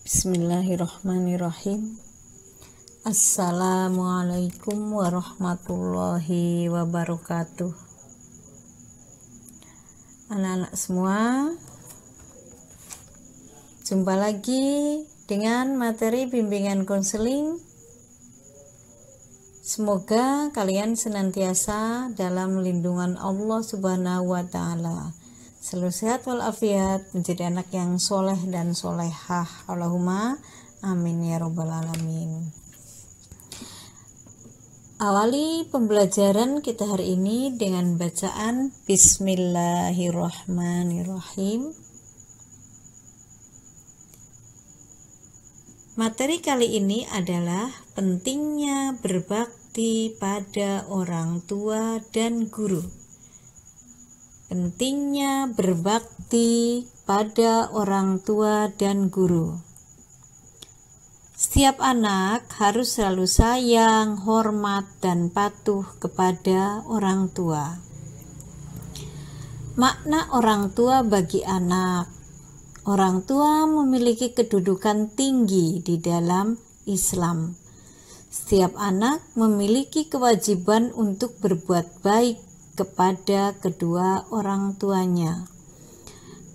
Bismillahirrahmanirrahim. Assalamualaikum warahmatullahi wabarakatuh. Anak-anak semua, jumpa lagi dengan materi bimbingan konseling. Semoga kalian senantiasa dalam lindungan Allah Subhanahu wa Ta'ala, selalu sehat walafiat, menjadi anak yang soleh dan solehah. Allahumma amin ya robbal alamin. Awali pembelajaran kita hari ini dengan bacaan Bismillahirrahmanirrahim. Materi kali ini adalah pentingnya berbakti pada orang tua dan guru. Pentingnya berbakti pada orang tua dan guru. Setiap anak harus selalu sayang, hormat, dan patuh kepada orang tua. Makna orang tua bagi anak. Orang tua memiliki kedudukan tinggi di dalam Islam. Setiap anak memiliki kewajiban untuk berbuat baik kepada kedua orang tuanya.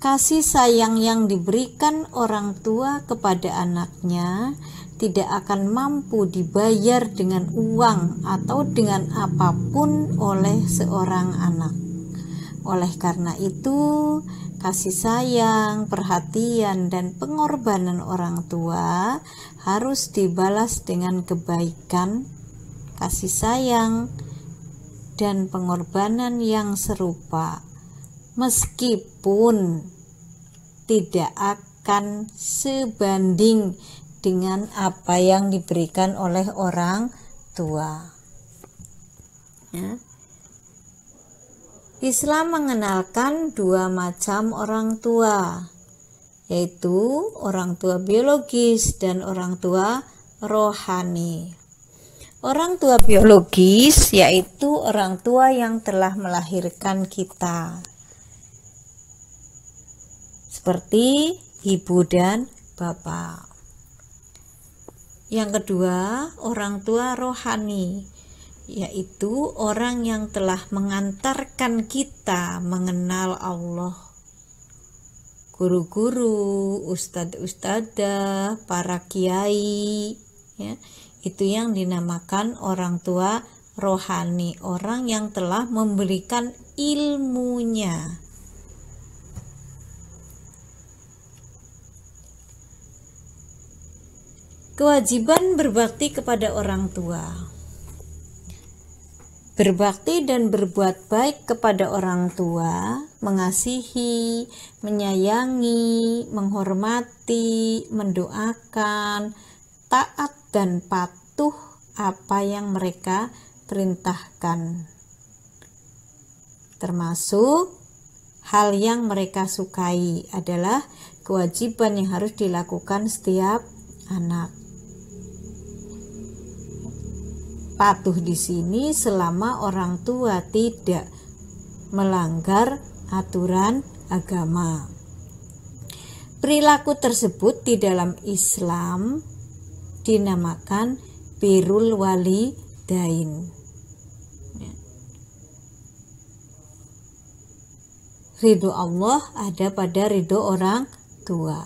Kasih sayang yang diberikan orang tua kepada anaknya tidak akan mampu dibayar dengan uang atau dengan apapun oleh seorang anak. Oleh karena itu, kasih sayang, perhatian, dan pengorbanan orang tua harus dibalas dengan kebaikan, kasih sayang, dan pengorbanan yang serupa, meskipun tidak akan sebanding dengan apa yang diberikan oleh orang tua. Ya. Islam mengenalkan dua macam orang tua, yaitu orang tua biologis dan orang tua rohani. Orang tua biologis yaitu orang tua yang telah melahirkan kita, seperti ibu dan bapak. Yang kedua, orang tua rohani, yaitu orang yang telah mengantarkan kita mengenal Allah. Guru-guru, ustadz-ustadzah, para kiai, ya, itu yang dinamakan orang tua rohani, orang yang telah memberikan ilmunya. Kewajiban berbakti kepada orang tua. Berbakti dan berbuat baik kepada orang tua, mengasihi, menyayangi, menghormati, mendoakan, taat dan patuh apa yang mereka perintahkan, termasuk hal yang mereka sukai, adalah kewajiban yang harus dilakukan setiap anak. Patuh di sini selama orang tua tidak melanggar aturan agama. Perilaku tersebut di dalam Islam dinamakan birrul walidain. Ridho Allah ada pada ridho orang tua.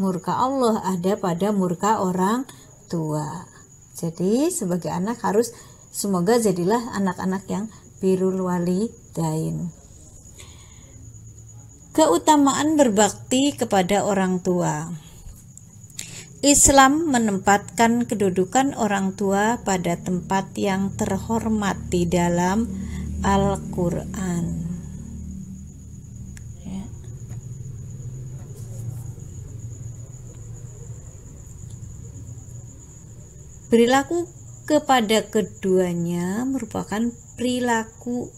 Murka Allah ada pada murka orang tua. Jadi sebagai anak harus semoga jadilah anak-anak yang birrul walidain. Keutamaan berbakti kepada orang tua. Islam menempatkan kedudukan orang tua pada tempat yang terhormat di dalam Al-Quran. Ya. Perilaku kepada keduanya merupakan perilaku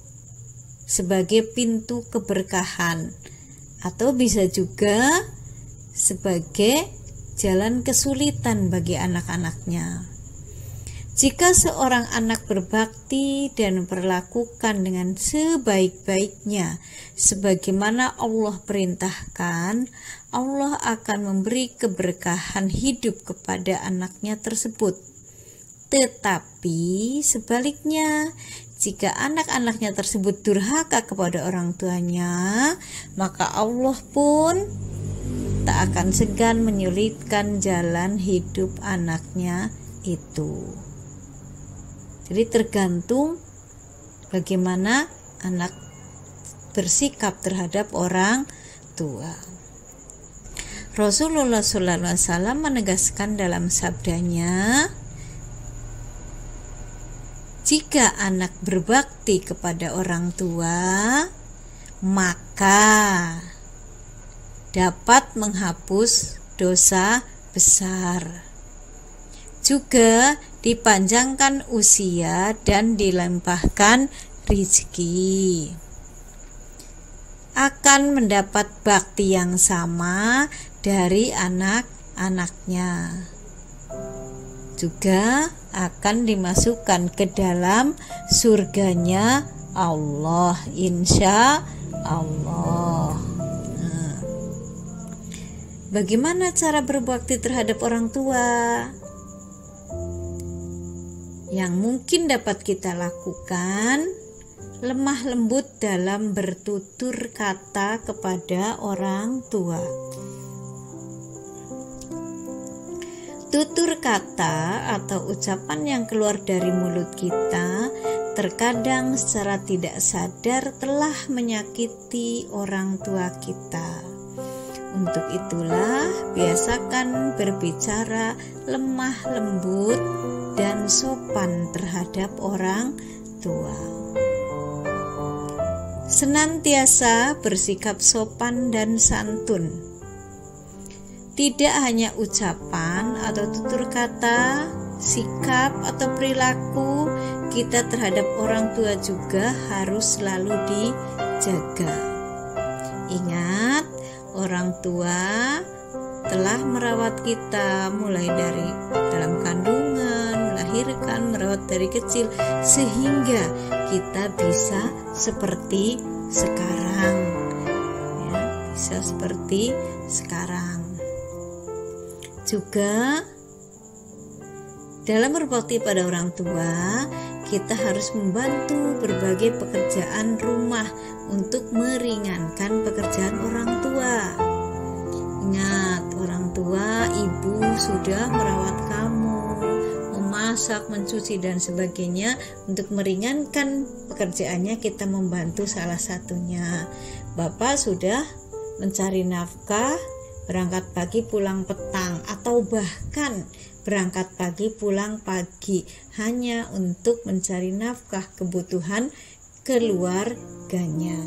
sebagai pintu keberkahan, atau bisa juga sebagai jalan kesulitan bagi anak-anaknya. Jika seorang anak berbakti dan memperlakukan dengan sebaik-baiknya sebagaimana Allah perintahkan, Allah akan memberi keberkahan hidup kepada anaknya tersebut. Tetapi sebaliknya, jika anak-anaknya tersebut durhaka kepada orang tuanya, maka Allah pun tak akan segan menyulitkan jalan hidup anaknya itu. Jadi tergantung bagaimana anak bersikap terhadap orang tua. Rasulullah SAW menegaskan dalam sabdanya, jika anak berbakti kepada orang tua, maka dapat menghapus dosa besar. Juga dipanjangkan usia dan dilimpahkan rezeki. Akan mendapat bakti yang sama dari anak-anaknya. Juga akan dimasukkan ke dalam surganya Allah, insya Allah. Bagaimana cara berbakti terhadap orang tua? Yang mungkin dapat kita lakukan, lemah lembut dalam bertutur kata kepada orang tua. Tutur kata atau ucapan yang keluar dari mulut kita terkadang secara tidak sadar telah menyakiti orang tua kita. Untuk itulah biasakan berbicara lemah lembut dan sopan terhadap orang tua. Senantiasa bersikap sopan dan santun. Tidak hanya ucapan atau tutur kata, sikap atau perilaku kita terhadap orang tua juga harus selalu dijaga. Ingat, orang tua telah merawat kita mulai dari dalam kandungan, melahirkan, merawat dari kecil sehingga kita bisa seperti sekarang, ya, bisa seperti sekarang. Juga dalam berbakti pada orang tua, kita harus membantu berbagai pekerjaan rumah untuk meringankan pekerjaan orang tua. Ingat, orang tua, ibu sudah merawat kamu, memasak, mencuci dan sebagainya. Untuk meringankan pekerjaannya kita membantu salah satunya. Bapak sudah mencari nafkah, berangkat pagi pulang petang, atau bahkan berangkat pagi pulang pagi hanya untuk mencari nafkah kebutuhan keluarganya.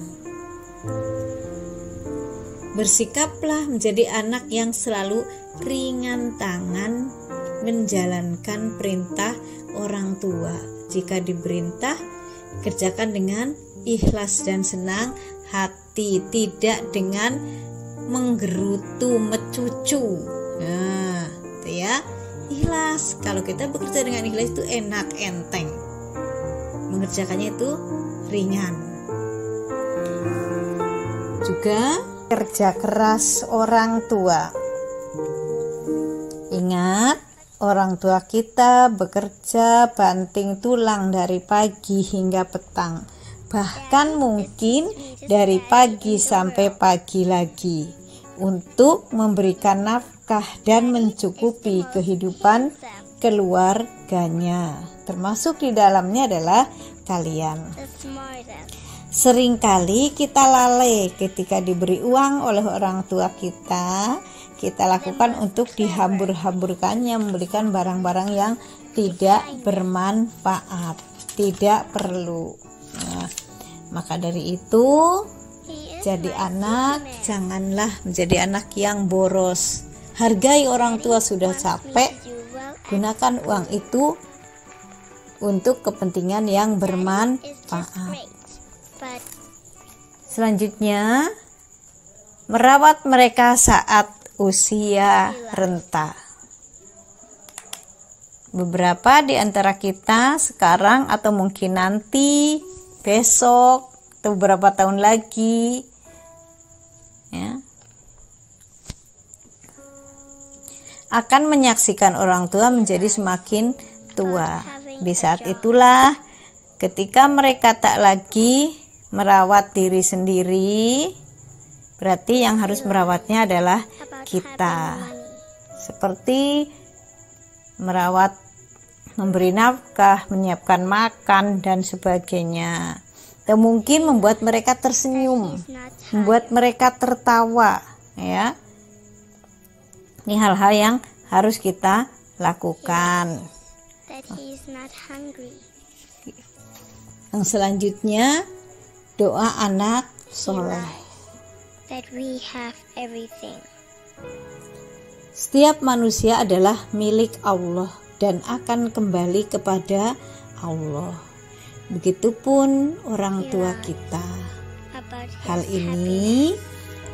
Bersikaplah menjadi anak yang selalu ringan tangan menjalankan perintah orang tua. Jika diperintah, kerjakan dengan ikhlas dan senang hati, tidak dengan menggerutu, mecucu. Nah, itu ya, ikhlas. Kalau kita bekerja dengan ikhlas itu enak, enteng. Mengerjakannya itu ringan. Juga kerja keras orang tua. Ingat, orang tua kita bekerja banting tulang dari pagi hingga petang. Bahkan mungkin dari pagi sampai pagi lagi untuk memberikan nafkah dan mencukupi kehidupan keluarganya, termasuk di dalamnya adalah kalian. Seringkali kita lalai ketika diberi uang oleh orang tua kita lakukan untuk dihambur-hamburkannya, membelikan barang-barang yang tidak bermanfaat, tidak perlu. Nah, maka dari itu, jadi anak, janganlah menjadi anak yang boros. Hargai orang tua sudah capek, gunakan uang itu untuk kepentingan yang bermanfaat. Selanjutnya, merawat mereka saat usia renta. beberapa di antara kita sekarang atau mungkin nanti, besok, atau beberapa tahun lagi, ya, akan menyaksikan orang tua menjadi semakin tua. Di saat itulah ketika mereka tak lagi merawat diri sendiri, berarti yang harus merawatnya adalah kita. Seperti merawat, memberi nafkah, menyiapkan makan dan sebagainya. Dan mungkin membuat mereka tersenyum, membuat mereka tertawa, ya. Ini hal-hal yang harus kita lakukan. Yang selanjutnya, doa anak soleh. Setiap manusia adalah milik Allah dan akan kembali kepada Allah. Begitupun orang tua kita. Hal ini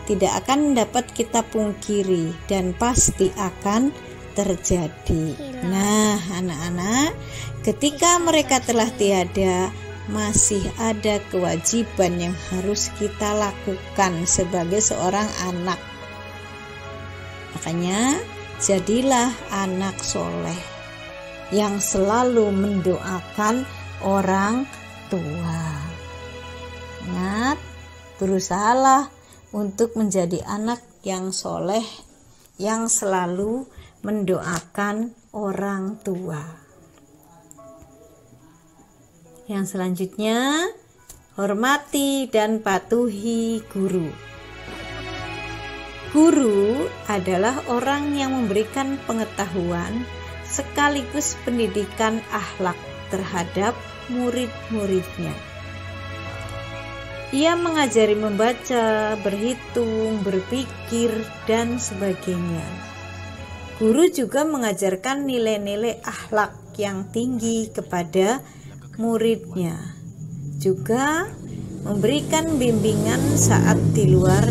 tidak akan dapat kita pungkiri dan pasti akan terjadi. Nah, anak-anak, ketika mereka telah tiada, masih ada kewajiban yang harus kita lakukan sebagai seorang anak. Makanya, jadilah anak soleh yang selalu mendoakan orang tua. Ingat, berusahalah untuk menjadi anak yang soleh yang selalu mendoakan orang tua. Yang selanjutnya, hormati dan patuhi guru. Guru adalah orang yang memberikan pengetahuan sekaligus pendidikan akhlak terhadap murid-muridnya. Ia mengajari membaca, berhitung, berpikir, dan sebagainya. Guru juga mengajarkan nilai-nilai akhlak yang tinggi kepada muridnya. Juga memberikan bimbingan saat di luar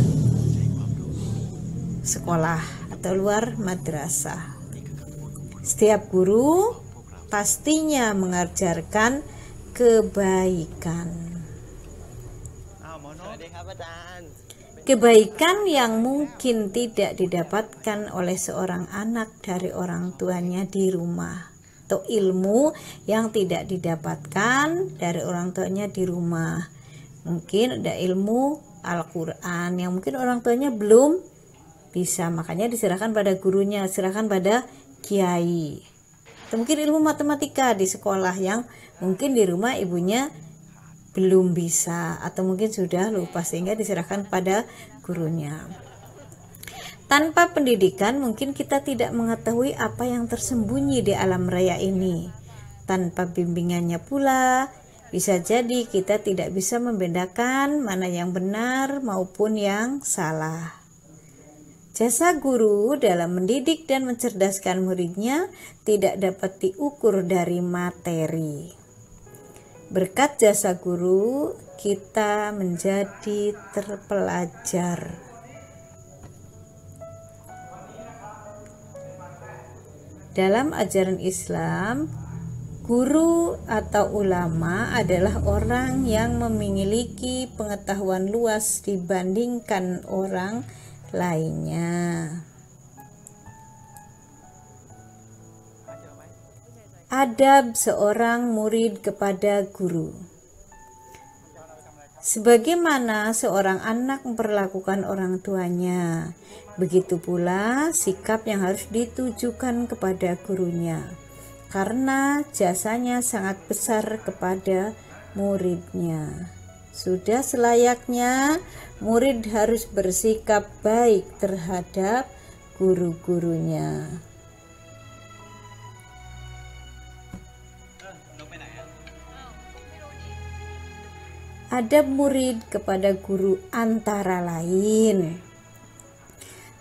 sekolah atau luar madrasah. Setiap guru pastinya mengajarkan kebaikan. Kebaikan yang mungkin tidak didapatkan oleh seorang anak dari orang tuanya di rumah, atau ilmu yang tidak didapatkan dari orang tuanya di rumah. Mungkin ada ilmu Al-Quran yang mungkin orang tuanya belum bisa, makanya diserahkan pada gurunya, diserahkan pada kiai. Atau mungkin ilmu matematika di sekolah yang mungkin di rumah ibunya belum bisa atau mungkin sudah lupa sehingga diserahkan pada gurunya. Tanpa pendidikan mungkin kita tidak mengetahui apa yang tersembunyi di alam raya ini. Tanpa bimbingannya pula bisa jadi kita tidak bisa membedakan mana yang benar maupun yang salah. Jasa guru dalam mendidik dan mencerdaskan muridnya tidak dapat diukur dari materi. Berkat jasa guru, kita menjadi terpelajar. Dalam ajaran Islam, guru atau ulama adalah orang yang memiliki pengetahuan luas dibandingkan orang lainnya. Adab seorang murid kepada guru. Sebagaimana seorang anak memperlakukan orang tuanya, begitu pula sikap yang harus ditujukan kepada gurunya, karena jasanya sangat besar kepada muridnya. Sudah selayaknya murid harus bersikap baik terhadap guru-gurunya. Adab murid kepada guru antara lain,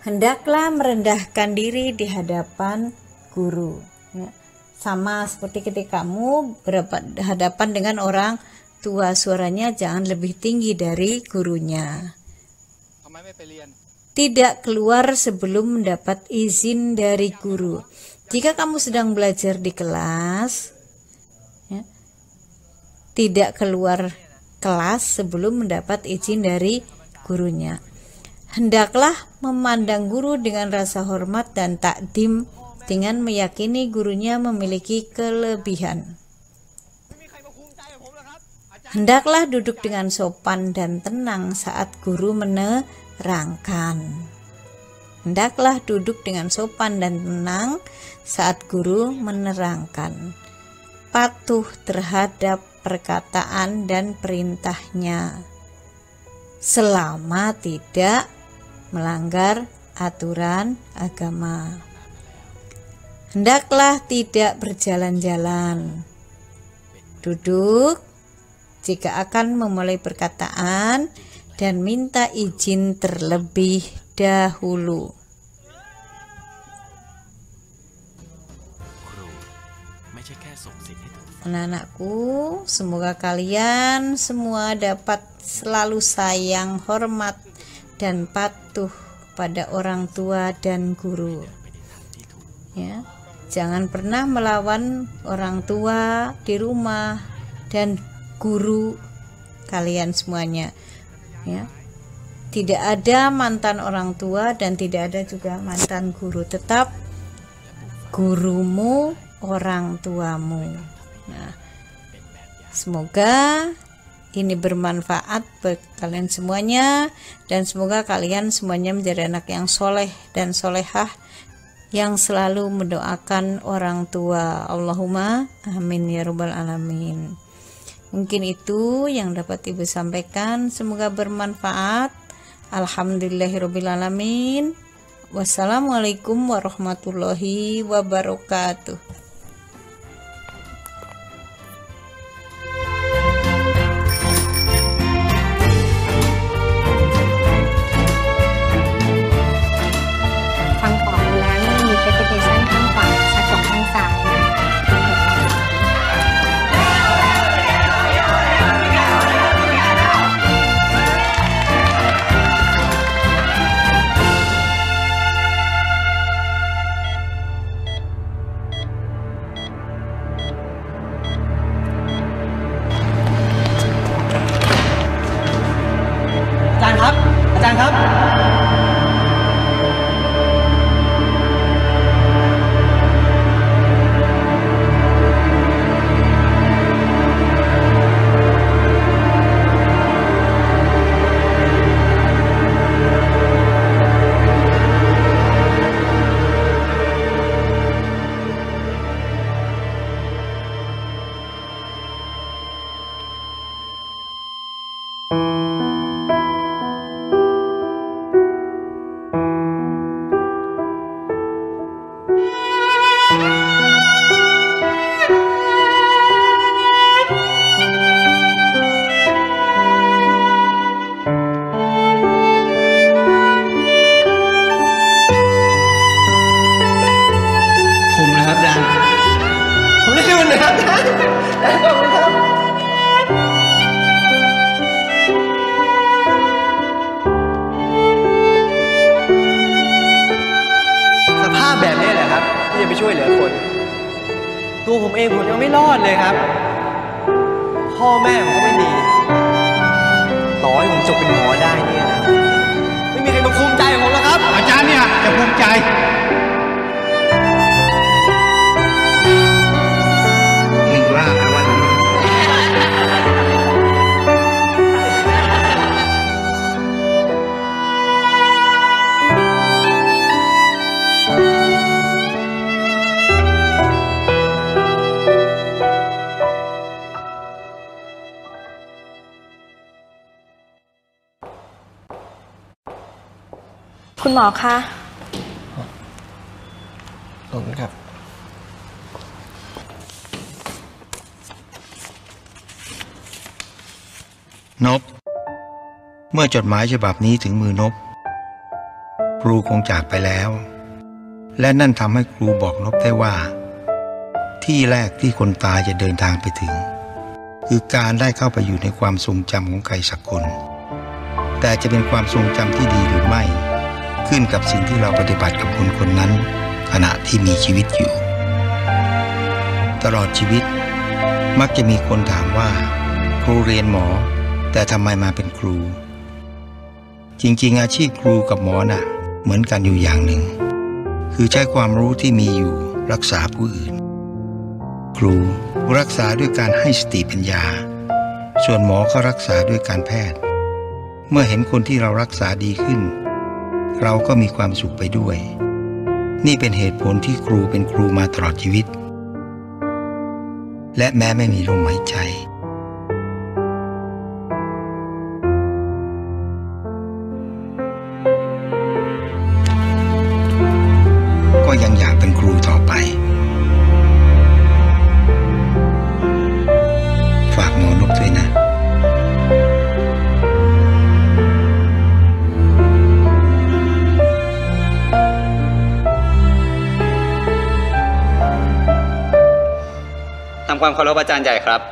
hendaklah merendahkan diri di hadapan guru, ya. Sama seperti ketika kamu berhadapan dengan orang tua, suaranya jangan lebih tinggi dari gurunya. tidak keluar sebelum mendapat izin dari guru. Jika kamu sedang belajar di kelas, ya, tidak keluar kelas sebelum mendapat izin dari gurunya. Hendaklah memandang guru dengan rasa hormat dan takdim dengan meyakini gurunya memiliki kelebihan. Hendaklah duduk dengan sopan dan tenang saat guru menerangkan. Hendaklah duduk dengan sopan dan tenang saat guru menerangkan. Patuh terhadap perkataan dan perintahnya, selama tidak melanggar aturan agama. Hendaklah tidak berjalan-jalan. Duduk jika akan memulai perkataan dan minta izin terlebih dahulu. Anak-anakku, semoga kalian semua dapat selalu sayang, hormat, dan patuh pada orang tua dan guru. Ya, jangan pernah melawan orang tua di rumah dan guru kalian semuanya. Ya, tidak ada mantan orang tua dan tidak ada juga mantan guru. Tetap gurumu orang tuamu. Nah, semoga ini bermanfaat bagi kalian semuanya, dan semoga kalian semuanya menjadi anak yang soleh dan solehah yang selalu mendoakan orang tua. Allahumma amin ya rabbal alamin. Mungkin itu yang dapat Ibu sampaikan, semoga bermanfaat. Alhamdulillahirabbil alamin. Wassalamualaikum warahmatullahi wabarakatuh.อาจารย์ครับ ช่วยเหลือคนตัวผมเองผมยังไม่รอดเลยครับพ่อแม่ผมก็ไม่มีต่อให้ผมจบเป็นหมอได้เนี่ยนะไม่มีใครมาภูมิใจผมหรอกครับอาจารย์เนี่ยจะภูมิใจมึงว่าอะไรวะคุณหมอคะขอบคุณครับนบเมื่อจดหมายฉบับนี้ถึงมือนบครูคงจากไปแล้วและนั่นทำให้ครูบอกนบได้ว่าที่แรกที่คนตายจะเดินทางไปถึงคือการได้เข้าไปอยู่ในความทรงจำของใครสักคนแต่จะเป็นความทรงจำที่ดีหรือไม่ ขึ้นกับสิ่งที่เราปฏิบัติกับคนคนนั้นขณะที่มีชีวิตอยู่ตลอดชีวิตมักจะมีคนถามว่าครูเรียนหมอแต่ทำไมมาเป็นครูจริงๆอาชีพครูกับหมอน่ะเหมือนกันอยู่อย่างหนึ่งคือใช้ความรู้ที่มีอยู่รักษาผู้อื่นครูรักษาด้วยการให้สติปัญญาส่วนหมอก็รักษาด้วยการแพทย์เมื่อเห็นคนที่เรารักษาดีขึ้นเราก็มีความสุขไปด้วยนี่เป็นเหตุผลที่ครูเป็นครูมาตลอดชีวิตและแม้ไม่มีลมหายใจก็ยังอยากเป็นครูต่อไปฝากหมอนพด้วยนะทำความเคารพอาจารย์ใหญ่ครับ